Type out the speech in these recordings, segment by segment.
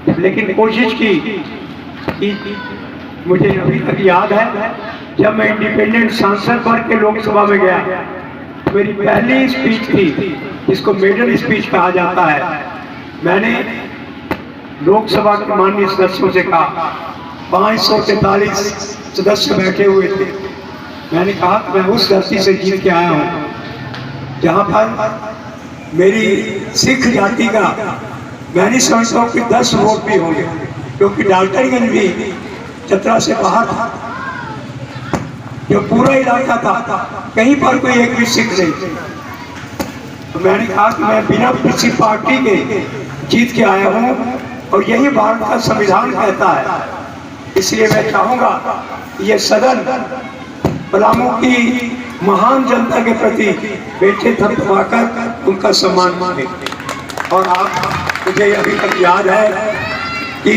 लेकिन कोशिश की कि मुझे अभी तक याद है जब मैं इंडिपेंडेंट सांसद बन के लोकसभा में गया, मेरी पहली स्पीच थी जिसको मेडल स्पीच कहा जाता है। मैंने लोकसभा के माननीय सदस्यों से कहा, 543 सदस्य बैठे हुए थे, मैंने कहा कि मैं उस धरती से जीत के आया हूँ जहाँ पर मेरी सिख जाति का मैं नहीं समझता हूँ कि 10 वोट भी होंगे, क्योंकि डाल्टनगंज भी चतरा से बाहर था, जो पूरा इलाका था, कहीं पर कोई एक भी सिख नहीं। तो मैंने कहा कि मैं बिना किसी पार्टी के जीत के आया हूँ और यही भारत का संविधान कहता है। इसलिए मैं चाहूँगा ये सदन पलामू की महान जनता के प्रति बैठे थपथपाकर उनका सम्मान माने। और आप मुझे अभी तक याद है कि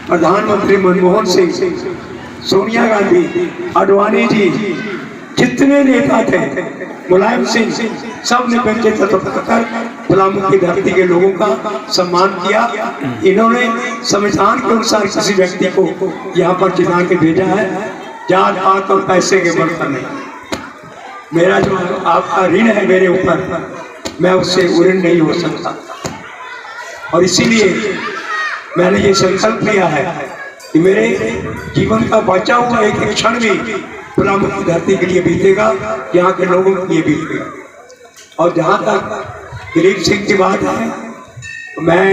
प्रधानमंत्री मनमोहन सिंह, सोनिया गांधी, आडवाणी जी, जितने नेता थे, मुलायम सिंह, सब ने बैठे थपथपाकर पलामू की धरती के लोगों का सम्मान किया। इन्होंने संविधान के अनुसार किसी व्यक्ति को यहाँ पर जिता के भेजा है, जात पात और पैसे के बल पर नहीं। मेरा जो आपका ऋण है मेरे ऊपर, मैं उससे ऋण नहीं हो सकता। और इसीलिए मैंने ये संकल्प लिया है कि मेरे जीवन का बचा हुआ एक क्षण भी पलामू की धरती के लिए बीतेगा, यहाँ के लोगों के लिए बीतेगा। और जहाँ तक दिलीप सिंह की बात है, तो मैं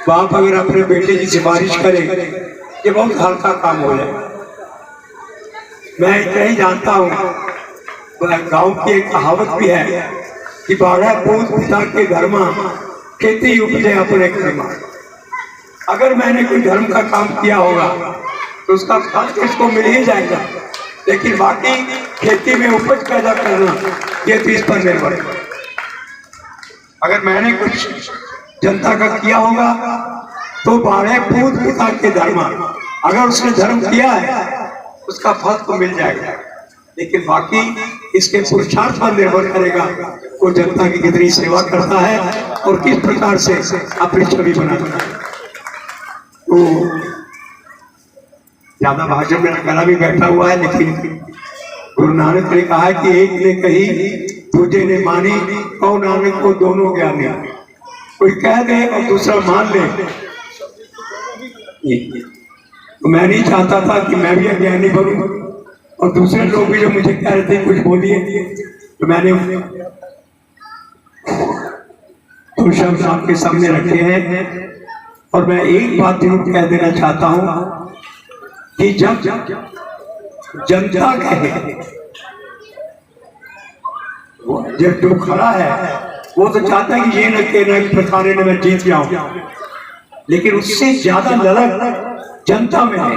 बाप अगर अपने बेटे की सिफारिश करे, ये बहुत हल्का काम हो जाए। मैं इतना ही जानता हूँ, गांव की एक कहावत भी है कि 12 पूत पिता के धर्मा खेती उपजे अपने कर्मा। अगर मैंने कोई धर्म का काम किया होगा तो उसका फल इसको मिल ही जाएगा, लेकिन बाकी खेती में उपज पैदा करना ये तो इस पर निर्भर है। अगर मैंने कुछ जनता का किया होगा तो 12 पूत पिता के धर्मा, अगर उसने धर्म किया है उसका फल तो मिल जाएगा, लेकिन बाकी इसके पुरुषार्थ पर निर्भर करेगा वो जनता की कितनी सेवा करता है और किस प्रकार से अपनी छवि बनाता है। तो ज्यादा भाषण में गला भी बैठा हुआ है, लेकिन गुरु नानक ने कहा है कि एक ने कही दूसरे ने मानी, और नानक को दोनों ज्ञानी। कोई कह दे और दूसरा मान ले, तो मैं नहीं चाहता था कि मैं भी अज्ञानी बनूं और दूसरे लोग भी जो मुझे कह रहे थे कुछ बोलिए, तो मैंने तो शब्द आपके सामने रखे हैं। और मैं एक बात जरूर कह देना चाहता हूं कि जब जनता कहे, जब जो खड़ा है वो तो चाहता है कि ये न कहना कि प्रधान ने मैं जीत जाऊं, लेकिन उससे ज्यादा लड़क जनता में है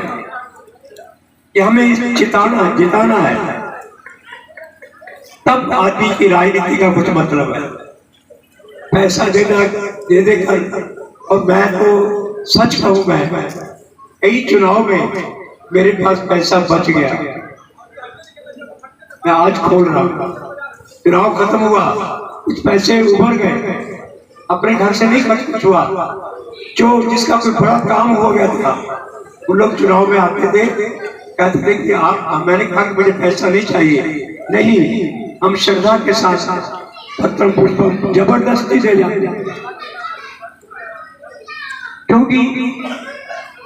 कि हमें जिताना है। तब आदमी की राजनीति का कुछ मतलब है। पैसा देना दे देकर, और मैं तो सच कहूँ, मैं कई चुनाव में मेरे पास पैसा बच गया, मैं आज खोल रहा हूँ। चुनाव खत्म हुआ, कुछ पैसे उभर गए, अपने घर से नहीं खर्च हुआ, जो जिसका कोई बड़ा काम हो गया था वो लोग चुनाव में आते थे, कहते थे कि आप, मैंने कहा कि मुझे पैसा नहीं चाहिए, नहीं, हम श्रद्धा के साथ पत्र पुष्प जबरदस्ती दे जाते, क्योंकि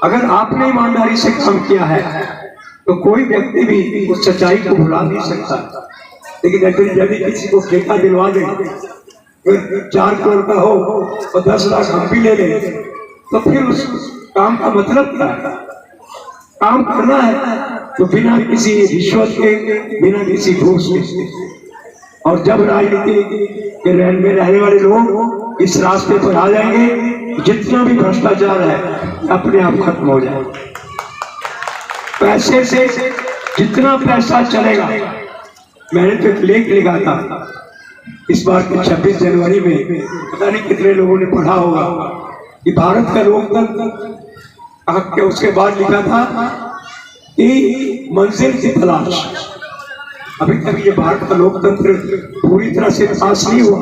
अगर आपने ईमानदारी से काम किया है तो कोई व्यक्ति भी उस सच्चाई को भुला नहीं सकता। लेकिन यदि किसी को ठेका दिलवा दे, 4 करोड़ का हो और 10 लाख हम भी ले लें, तो फिर उस काम का मतलब क्या है? काम करना है तो बिना किसी रिश्वत के, बिना किसी घूस के। और जब राजनीति के में रहने वाले लोग इस रास्ते पर आ जाएंगे, जितना भी भ्रष्टाचार है अपने आप खत्म हो जाए। पैसे से जितना पैसा चलेगा, मैंने तो एक लेख लिखा था इस बार के 26 जनवरी में, पता नहीं कितने लोगों ने पढ़ा होगा, कि भारत का लोकतंत्र, उसके बाद लिखा था कि मंजिल की तलाश। अभी तक ये भारत का लोकतंत्र पूरी तरह से पास नहीं हुआ,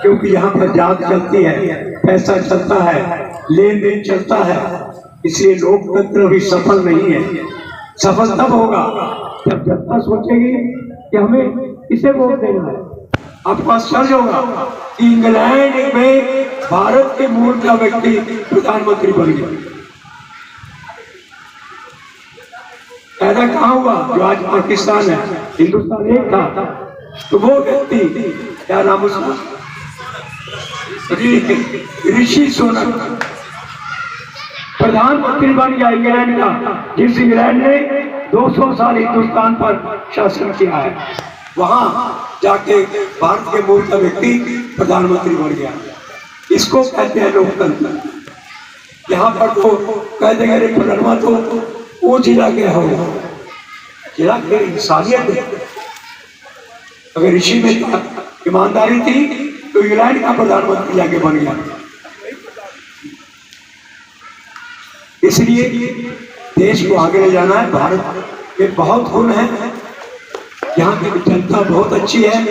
क्योंकि यहाँ पर जात चलती है, पैसा चलता है, लेन देन चलता है, इसलिए लोकतंत्र भी सफल नहीं है। सफल तब होगा जब जनता सोचेगी कि हमें किसे वोट देना है। आपको आश्चर्य होगा कि इंग्लैंड में भारत के मूल का व्यक्ति प्रधानमंत्री बन गया। ऐसा कहाँ हुआ? जो आज पाकिस्तान है, हिंदुस्तान एक था, तो वो व्यक्ति, क्या नाम उसका, ऋषि सुनक प्रधानमंत्री बन गया इंग्लैंड का, जिस इंग्लैंड ने 200 साल हिंदुस्तान पर शासन किया है। वहां जाके भारत के मूल का व्यक्ति प्रधानमंत्री बन गया। इसको कहते हैं लोकतंत्र। यहाँ पर तो कह देंगे अरे प्रधानमंत्री तो वो जिला के हो, जिला के इंसानियत है। अगर ऋषि में ईमानदारी थी तो इंग्लैंड का प्रधानमंत्री जाके बन गया। इसलिए देश को आगे ले जाना है। भारत में बहुत गुण है, यहाँ की जनता बहुत अच्छी है,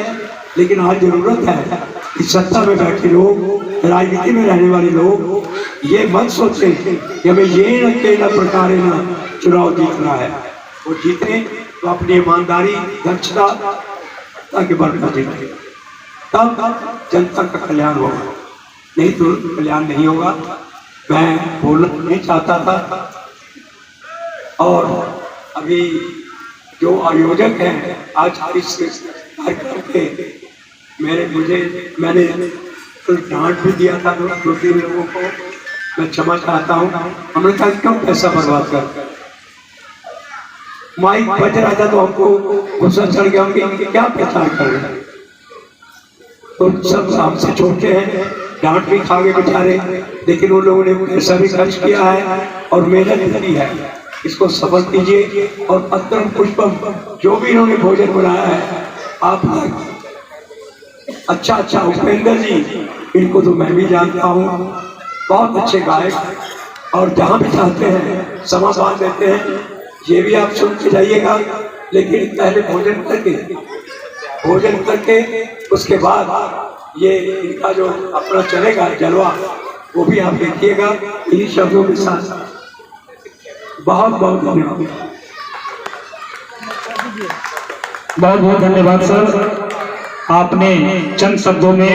लेकिन आज जरूरत है कि सत्ता में बैठे लोग, राजनीति में रहने वाले लोग ये मत सोचें कि हमें ये न केला प्रकार न चुनाव जीतना है। वो जीते तो अपनी ईमानदारी, दक्षता ताकि बरकत जीते, तब जनता का कल्याण होगा, नहीं तो कल्याण नहीं होगा। मैं बोलना नहीं चाहता था, और अभी जो आयोजक हैं आज इस कार्यक्रम के, मैंने तो डांट भी दिया था 2-3 लोगों को, मैं क्षमा चाहता हूँ। हमने कहा क्यों पैसा बर्बाद कर, माइक बज रहा था तो हमको गुस्सा चढ़ गया कि क्या प्रचार कर रहे हैं। तो सब हमसे छोटे हैं, डांट भी खा गए बेचारे, लेकिन उन लोगों ने पैसा भी खर्च किया है और मेहनत की है। इसको सफल कीजिए, और पत्र पुष्पम जो भी इन्होंने भोजन बनाया है, आप अच्छा उपेंद्र जी, इनको तो मैं भी जानता हूँ, बहुत अच्छे गायक, और जहाँ भी चाहते हैं समा बांध देते हैं। ये भी आप सुन के जाइएगा, लेकिन पहले भोजन करके उसके बाद ये इनका जो अपना चलेगा जलवा, वो भी आप देखिएगा इन्हीं शब्दों के साथ। बहुत बहुत धन्यवाद। बहुत बहुत धन्यवाद सर, आपने चंद शब्दों में